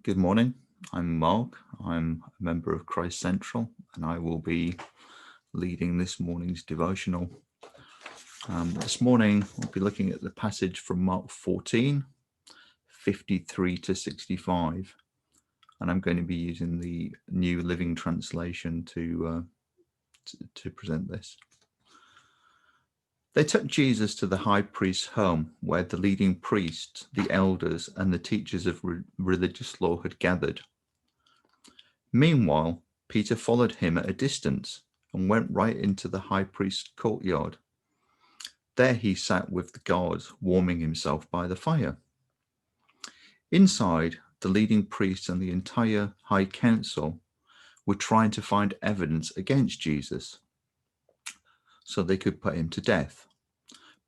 Good morning. I'm Mark. I'm a member of Christ Central, and I will be leading this morning's devotional. This morning, we'll be looking at the passage from Mark 14, 53 to 65, and I'm going to be using the New Living Translation to present this. They took Jesus to the high priest's home, where the leading priests, the elders, and the teachers of religious law had gathered. Meanwhile, Peter followed him at a distance and went right into the high priest's courtyard. There he sat with the guards, warming himself by the fire. Inside, the leading priests and the entire high council were trying to find evidence against Jesus so they could put him to death,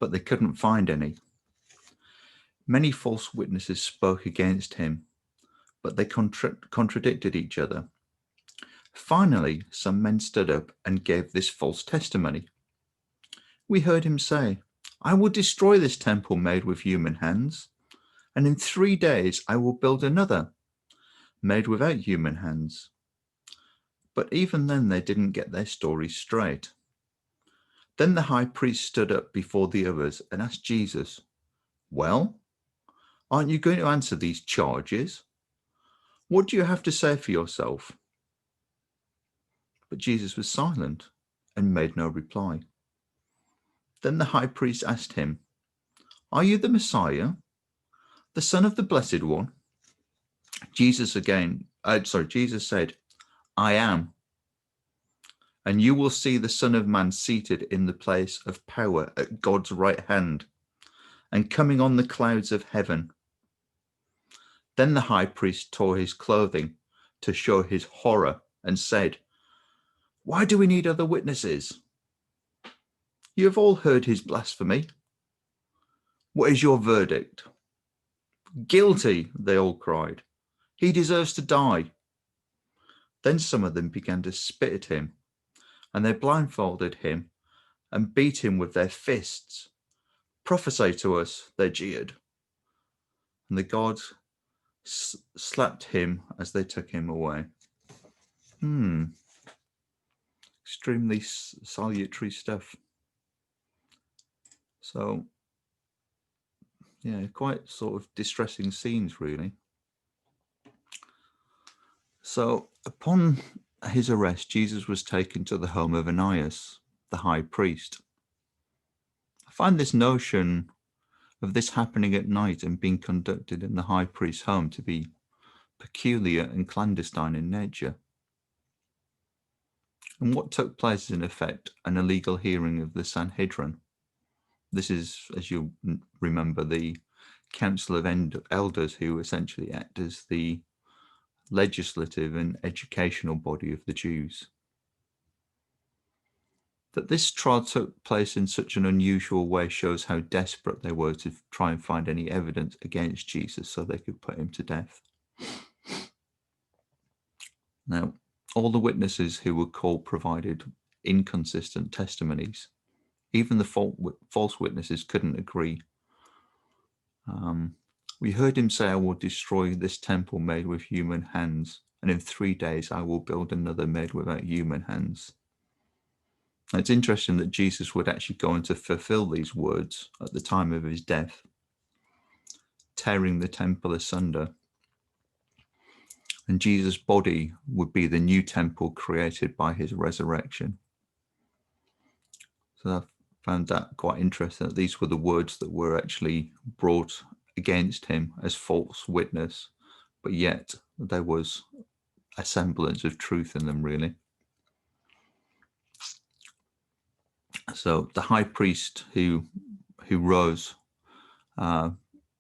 but they couldn't find any. Many false witnesses spoke against him, but they contradicted each other. Finally, some men stood up and gave this false testimony. We heard him say, "I will destroy this temple made with human hands, and in 3 days I will build another, made without human hands." But even then they didn't get their story straight. Then the high priest stood up before the others and asked Jesus, "Well, aren't you going to answer these charges? What do you have to say for yourself?" But Jesus was silent and made no reply. Then the high priest asked him, "Are you the Messiah, the Son of the Blessed One?" Jesus said, "I am. And you will see the Son of Man seated in the place of power at God's right hand and coming on the clouds of heaven." Then the high priest tore his clothing to show his horror and said, "Why do we need other witnesses? You have all heard his blasphemy. What is your verdict?" "Guilty," they all cried. "He deserves to die." Then some of them began to spit at him, and they blindfolded him and beat him with their fists. "Prophesy to us," they jeered. And the guards slapped him as they took him away. Extremely salutary stuff. So, yeah, quite sort of distressing scenes, really. So, upon his arrest, Jesus was taken to the home of Ananias, the high priest. I find this notion of this happening at night and being conducted in the high priest's home to be peculiar and clandestine in nature. And what took place is, in effect, an illegal hearing of the Sanhedrin. This is, as you remember, the council of elders who essentially act as the legislative and educational body of the Jews. That this trial took place in such an unusual way shows how desperate they were to try and find any evidence against Jesus so they could put him to death. Now, all the witnesses who were called provided inconsistent testimonies. Even the false witnesses couldn't agree. We heard him say, "I will destroy this temple made with human hands, and in 3 days I will build another made without human hands." Now, it's interesting that Jesus would actually go on to fulfill these words at the time of his death, tearing the temple asunder. And Jesus' body would be the new temple created by his resurrection. So I found that quite interesting, that these were the words that were actually brought against him as false witness, but yet there was a semblance of truth in them, really. So the high priest who rose,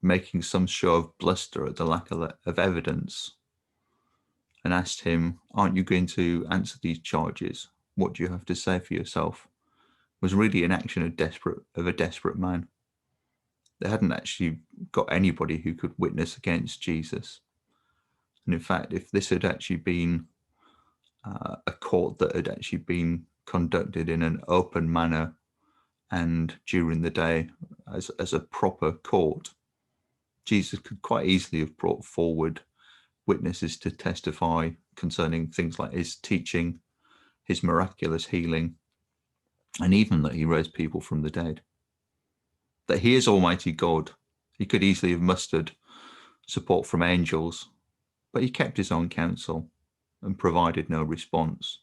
making some show of bluster at the lack of evidence, and asked him, "Aren't you going to answer these charges? What do you have to say for yourself?" was really an action of a desperate man. They hadn't actually got anybody who could witness against Jesus. And in fact, if this had actually been a court that had actually been conducted in an open manner and during the day as a proper court, Jesus could quite easily have brought forward witnesses to testify concerning things like his teaching, his miraculous healing, and even that he raised people from the dead. That he is Almighty God. He could easily have mustered support from angels, but he kept his own counsel and provided no response.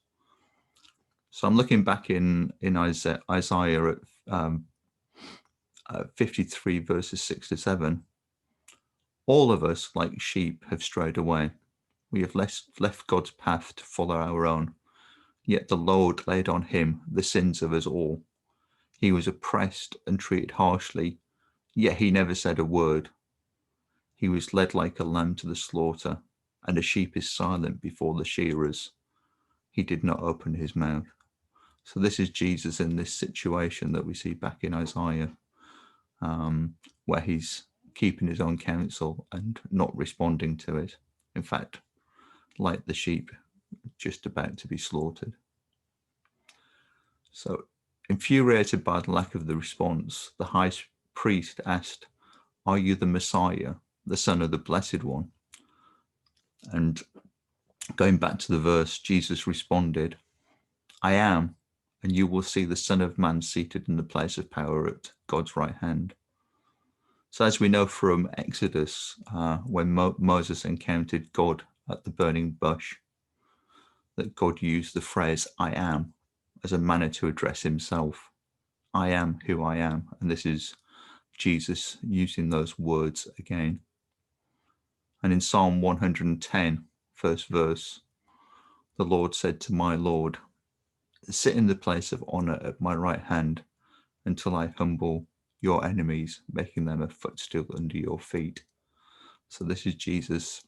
So I'm looking back in Isaiah at 53 verses 6 to 7. All of us, like sheep, have strayed away. We have left God's path to follow our own. Yet the Lord laid on him the sins of us all. He was oppressed and treated harshly, yet he never said a word. He was led like a lamb to the slaughter, and a sheep is silent before the shearers. He did not open his mouth. So this is Jesus in this situation that we see back in Isaiah, where he's keeping his own counsel and not responding to it. In fact, like the sheep, just about to be slaughtered. So, infuriated by the lack of the response, the high priest asked, "Are you the Messiah, the Son of the Blessed One?" And going back to the verse, Jesus responded, "I am, and you will see the Son of Man seated in the place of power at God's right hand." So as we know from Exodus, when Moses encountered God at the burning bush, that God used the phrase "I am" as a manner to address himself. I am who I am. And this is Jesus using those words again. And in Psalm 110, first verse, the Lord said to my Lord, "Sit in the place of honor at my right hand until I humble your enemies, making them a footstool under your feet." So this is Jesus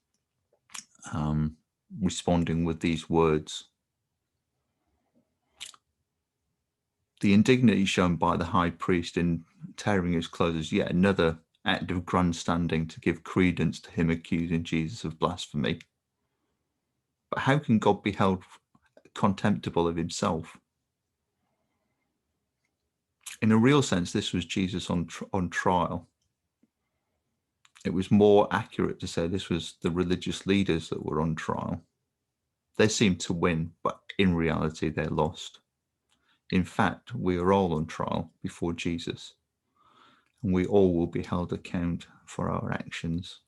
responding with these words. The indignity shown by the high priest in tearing his clothes is yet another act of grandstanding to give credence to him accusing Jesus of blasphemy. But how can God be held contemptible of himself? In a real sense, this was Jesus on trial. It was more accurate to say this was the religious leaders that were on trial. They seemed to win, but in reality, they lost. In fact, we are all on trial before Jesus, and we all will be held account for our actions.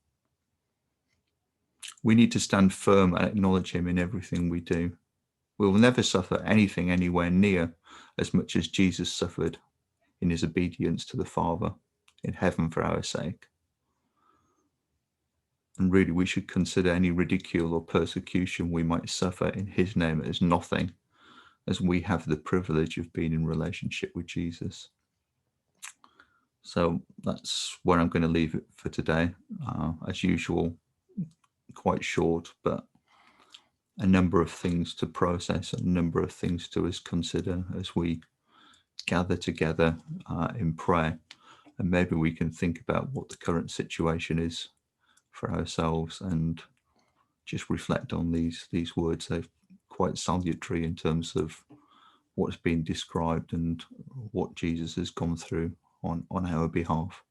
We need to stand firm and acknowledge him in everything we do. We will never suffer anything anywhere near as much as Jesus suffered in his obedience to the Father in heaven for our sake. And really, we should consider any ridicule or persecution we might suffer in his name as nothing, as we have the privilege of being in relationship with Jesus. So that's where I'm going to leave it for today. As usual, quite short, but a number of things to process, a number of things to consider as we gather together in prayer. And maybe we can think about what the current situation is for ourselves and just reflect on these words. They're quite salutary in terms of what's been described and what Jesus has gone through on our behalf.